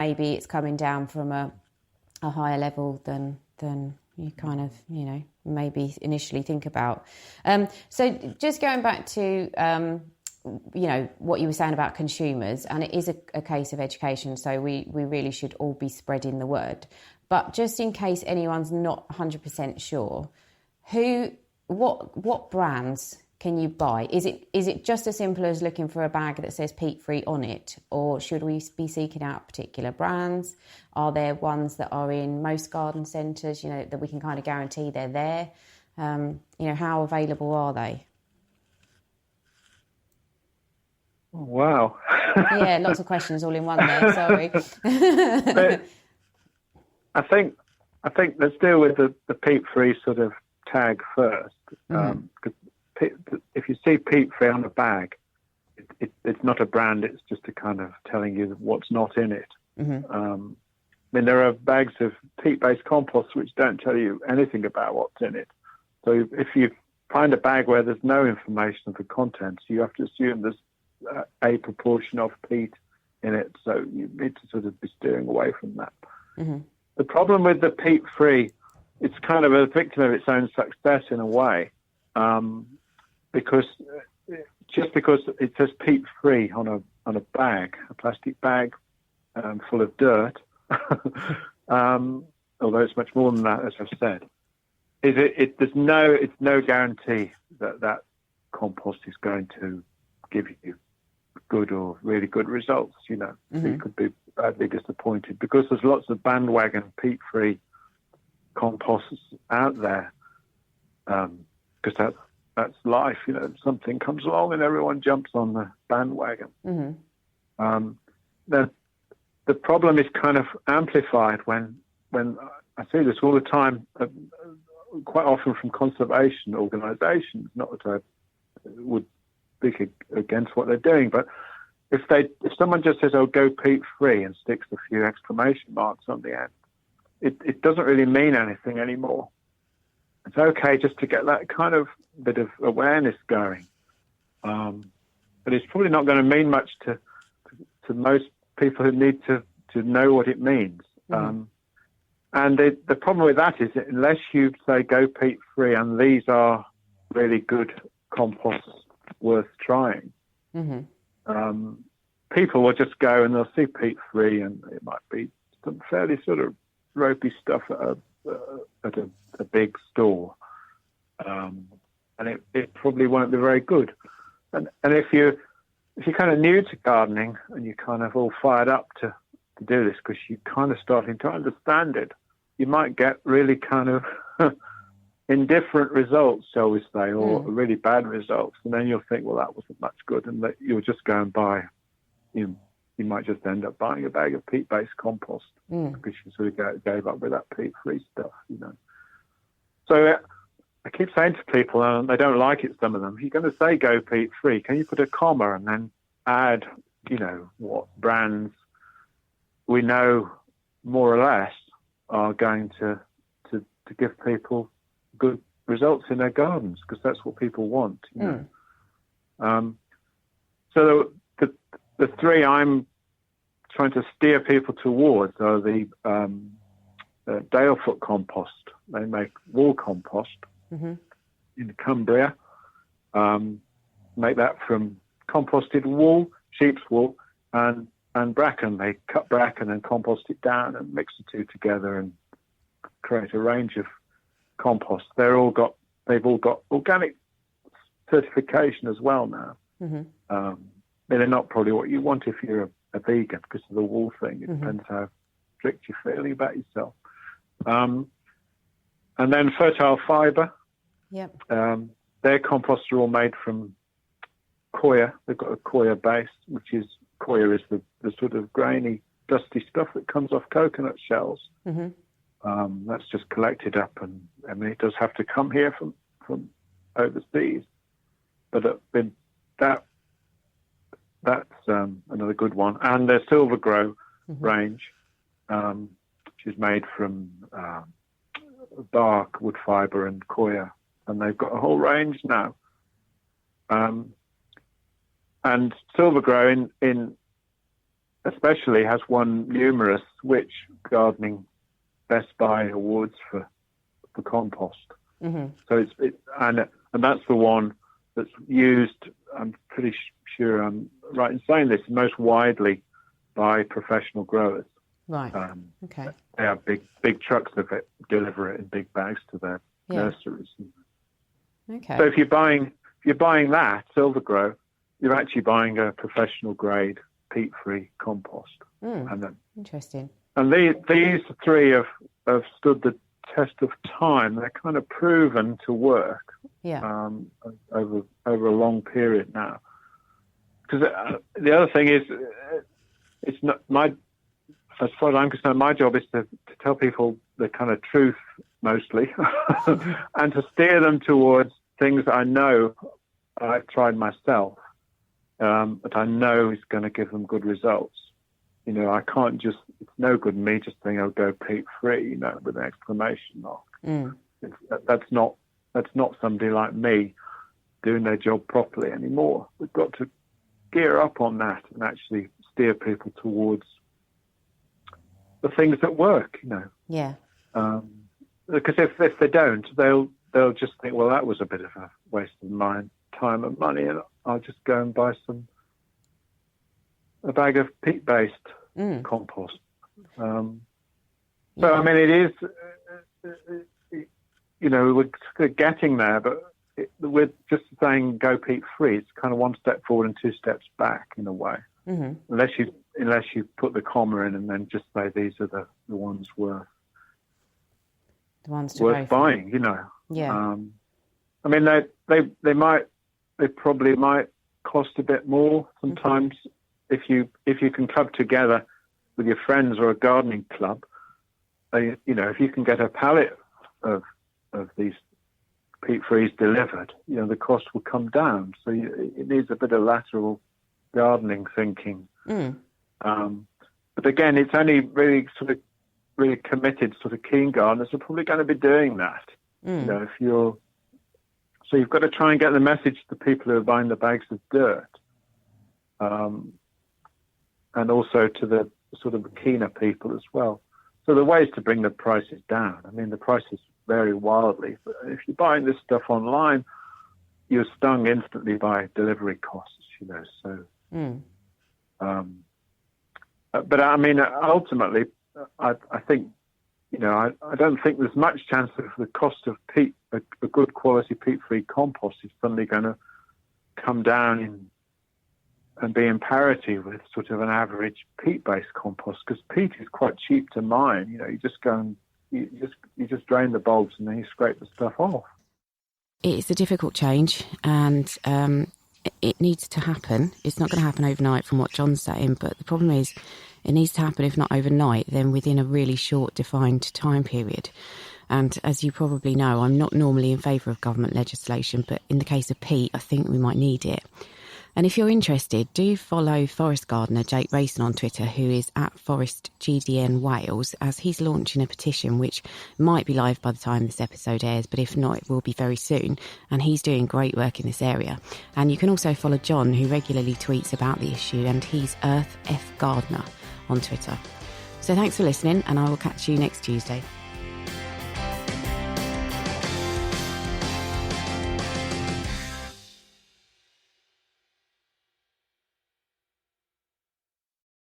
maybe it's coming down from a higher level than you kind of, maybe initially think about. So just going back to, what you were saying about consumers, and it is a case of education, so we really should all be spreading the word. But just in case anyone's not 100% sure, what brands can you buy? Is it just as simple as looking for a bag that says peat-free on it, or should we be seeking out particular brands? Are there ones that are in most garden centres, that we can kind of guarantee they're there? How available are they? Wow. Yeah, lots of questions all in one there, sorry. But I think let's deal with the peat-free sort of tag first. Because if you see peat-free on a bag, it's not a brand, it's just a kind of telling you what's not in it. There are bags of peat-based compost which don't tell you anything about what's in it. So if you find a bag where there's no information of the contents, you have to assume there's a proportion of peat in it. So you need to sort of be steering away from that. The problem with the peat-free, it's kind of a victim of its own success in a way. Because it says peat-free on a bag, a plastic bag full of dirt, although it's much more than that, as I've said, it's no guarantee that compost is going to give you good or really good results. You could be badly disappointed because there's lots of bandwagon peat-free composts out there. Because that's life, something comes along and everyone jumps on the bandwagon. The problem is kind of amplified when I see this all the time, quite often from conservation organisations. Not that I would speak against what they're doing, but if someone just says, "Oh, go peat-free," and sticks a few exclamation marks on the end, it doesn't really mean anything anymore. It's okay just to get that kind of bit of awareness going, but it's probably not going to mean much to most people who need to know what it means. And the problem with that is that unless you say go peat-free and these are really good composts worth trying, people will just go and they'll see peat-free and it might be some fairly sort of ropey stuff at a big store, and it probably won't be very good. And if you're kind of new to gardening and you're kind of all fired up to do this because you're kind of starting to understand it, you might get really kind of indifferent results, shall we say, or really bad results, and then you'll think, well, that wasn't much good, and that you'll just go and buy. You might just end up buying a bag of peat-based compost because you sort of gave up with that peat-free stuff, So I keep saying to people, and they don't like it, some of them, if you're going to say go peat-free, can you put a comma and then add, what brands we know more or less are going to give people good results in their gardens, because that's what people want, So the three I'm trying to steer people towards are the Dalefoot compost. They make wool compost in Cumbria. Make that from composted wool, sheep's wool, and bracken. They cut bracken and compost it down and mix the two together and create a range of compost. They've all got organic certification as well now. They're not probably what you want if you're a vegan because of the wool thing. It depends how strict you're feeling about yourself. And then fertile fibre. Yep. Their composts are all made from coir. They've got a coir base, which is coir is the sort of grainy, dusty stuff that comes off coconut shells. That's just collected up, and it does have to come here from overseas. But that's another good one. And their Silver Grow range, which is made from bark, wood fibre, and coir. And they've got a whole range now. And Silver Grow in especially has won numerous Which Gardening Best Buy awards for compost. Mm-hmm. So and that's the one that's used, I'm pretty sure I'm right in saying this, most widely by professional growers. Right. Okay. They have big trucks of it, deliver it in big bags to their nurseries. Okay. So if you're buying that Silver Grow, you're actually buying a professional grade peat-free compost. And interesting. And these three have stood the test of time. They're kind of proven to work over a long period now. Because the other thing is, it's not as far as I'm concerned, my job is to tell people the kind of truth mostly, and to steer them towards things that I know I've tried myself, but I know is going to give them good results. You know, I can't just, it's no good me just saying, oh, go peat free, you know, with an exclamation mark. That's not somebody like me doing their job properly anymore. We've got to gear up on that and actually steer people towards the things that work, you know. Yeah. Because if they don't, they'll just think, well, that was a bit of a waste of my time and money, and I'll just go and buy a bag of peat-based compost. So, I mean, it is, you know, we're getting there, but we're just saying go peat-free. It's kind of one step forward and two steps back in a way, unless you put the comma in and then just say these are the ones worth buying, you know. Yeah. I mean, they probably might cost a bit more sometimes. If you can club together with your friends or a gardening club, you know, if you can get a pallet of these peat frees delivered, you know, the cost will come down. So it needs a bit of lateral gardening thinking. But again, it's only really committed sort of keen gardeners are probably going to be doing that. You know, so you've got to try and get the message to the people who are buying the bags of dirt. And also to the sort of keener people as well. So the way is to bring the prices down. I mean, the prices vary wildly. But if you're buying this stuff online, you're stung instantly by delivery costs, you know. So, but I mean, ultimately, I think, you know, I don't think there's much chance of the cost of peat, a good quality peat-free compost is suddenly going to come down and be in parity with sort of an average peat-based compost, because peat is quite cheap to mine. You know, you just go and you just drain the bulbs and then you scrape the stuff off. It's a difficult change, and it needs to happen. It's not going to happen overnight from what John's saying, but the problem is it needs to happen, if not overnight, then within a really short defined time period. And as you probably know, I'm not normally in favour of government legislation, but in the case of peat, I think we might need it. And if you're interested, do follow forest gardener Jake Rayson on Twitter, who is at ForestGDN Wales, as he's launching a petition which might be live by the time this episode airs, but if not, it will be very soon. And he's doing great work in this area. And you can also follow John, who regularly tweets about the issue, and he's Earth F Gardener on Twitter. So thanks for listening, and I will catch you next Tuesday.